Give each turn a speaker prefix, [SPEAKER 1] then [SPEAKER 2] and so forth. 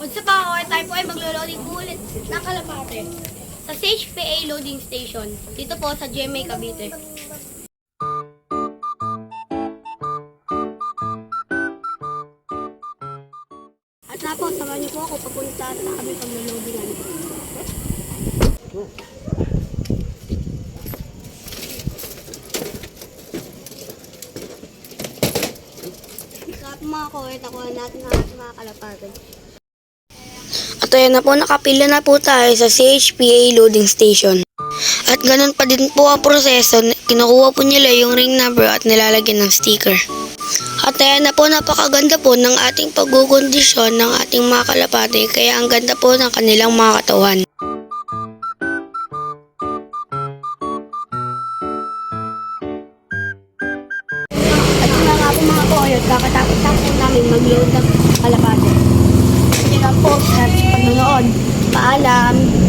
[SPEAKER 1] What's up mga kawan? Tayo po ay maglo-loading po ulit ng kalapate sa Sage PA Loading Station dito po sa GMA Cavite. At na po, samahan niyo po ako papunta sa kami pag-loadingan. At mga kawan, nakuha natin ang ating mga kalapate.
[SPEAKER 2] At ayan na po, nakapila na po tayo sa CHPA loading station. At ganun pa din po ang proseso, kinukuha po nila yung ring number at nilalagyan ng sticker. At ayan na po, napakaganda po ng ating pagkukondisyon ng ating mga kalapate, kaya ang ganda po ng kanilang mga katawan.
[SPEAKER 1] At sila nga po mga koyot, kakatapos lang po namin mag-load ng kalapate. Sige lang po sa panonood. Paalam!